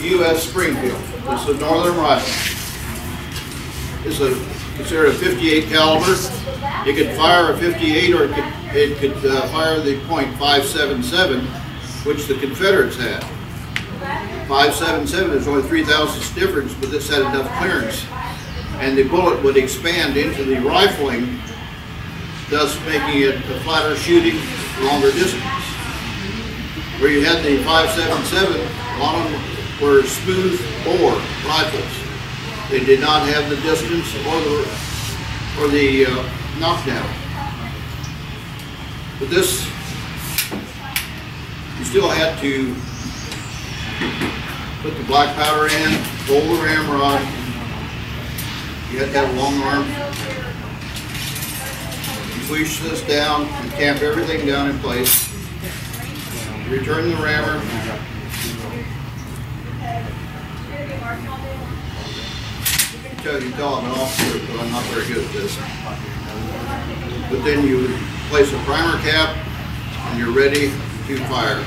U.S. Springfield. It's a Northern rifle. It's considered a 58 caliber. It could fire a 58, or it could fire the .577, which the Confederates had. 577, there's only 3 thousandths difference, but this had enough clearance. And the bullet would expand into the rifling, thus making it a flatter shooting, longer distance. Where you had the 577, a lot of them were smooth bore rifles. They did not have the distance or the knockdown. But this, you still had to put the black powder in, hold the ramrod. You had to have a long arm. You push this down and tamp everything down in place. Return the rammer. You tell I'm an officer, but I'm not very good at this. But then you place a primer cap and you're ready to fire.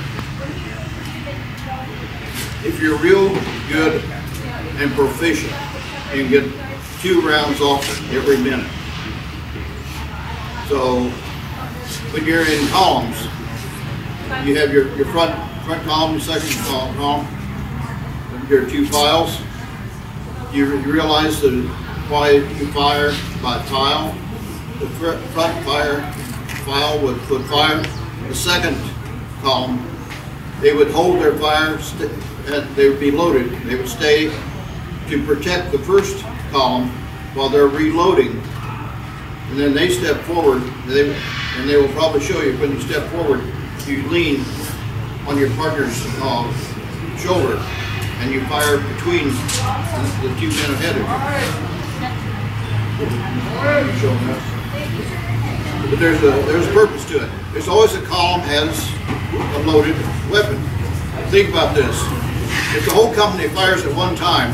If you're real good and proficient, you can get 2 rounds off every minute. So when you're in columns, you have your front column, second column, your 2 files. You realize that why you fire by file. The front file would fire. The second column, they would hold their fire, and they would be loaded. They would stay to protect the first column while they're reloading. And then they step forward, and they will probably show you when you step forward, you lean on your partner's shoulder, and you fire between the 2 men ahead of you. But there's a purpose to it. There's always a column has a loaded weapon. Think about this. If the whole company fires at one time,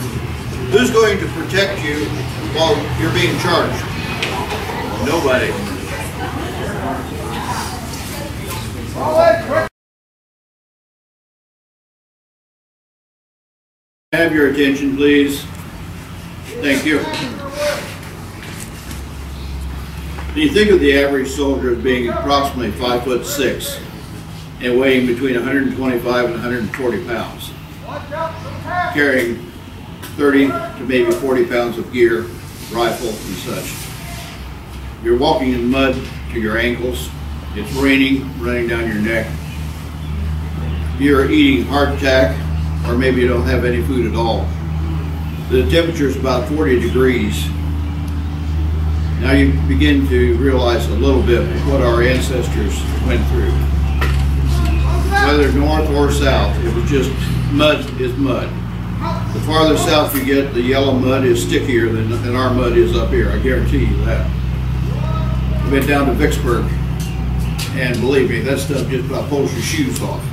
who's going to protect you while you're being charged? Nobody. Have your attention, please. Thank you. When you think of the average soldier as being approximately 5'6" and weighing between 125 and 140 pounds, carrying 30 to maybe 40 pounds of gear, rifle and such. You're walking in mud to your ankles. It's raining, running down your neck. You're eating hardtack, or maybe you don't have any food at all. The temperature is about 40 degrees. Now you begin to realize a little bit what our ancestors went through. Whether north or south, it was just mud is mud. The farther south you get, the yellow mud is stickier than our mud is up here, I guarantee you that. I went down to Vicksburg, and believe me, that stuff just about pulls your shoes off.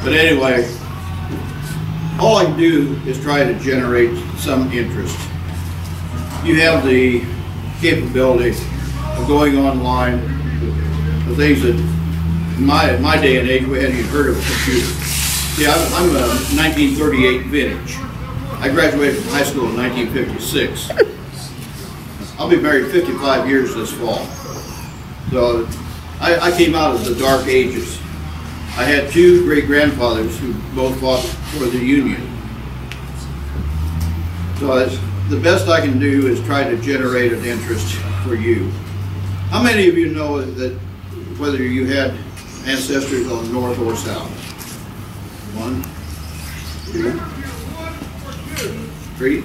But anyway, all I can do is try to generate some interest. You have the capability of going online, the things that in my day and age we hadn't even heard of a computer. See, I'm a 1938 vintage. I graduated from high school in 1956. I'll be married 55 years this fall. So I came out of the dark ages. I had 2 great-grandfathers who both fought for the Union. So the best I can do is try to generate an interest for you. How many of you know that whether you had ancestors on the north or south? 1, 2, 3.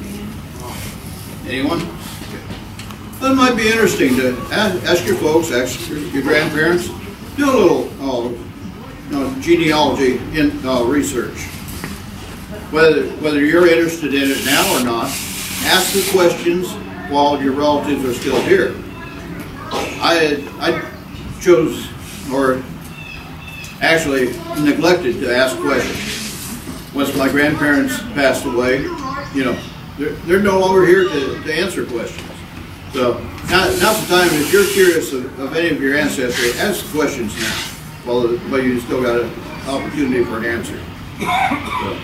Anyone? That might be interesting to ask your folks, ask your grandparents. Do a little genealogy research. Whether you're interested in it now or not, ask the questions while your relatives are still here. I chose, or actually neglected to ask questions. Once my grandparents passed away, you know, they're no longer here to answer questions. So now's the time, if you're curious of any of your ancestry, ask questions now. Well, you still got an opportunity for an answer. So,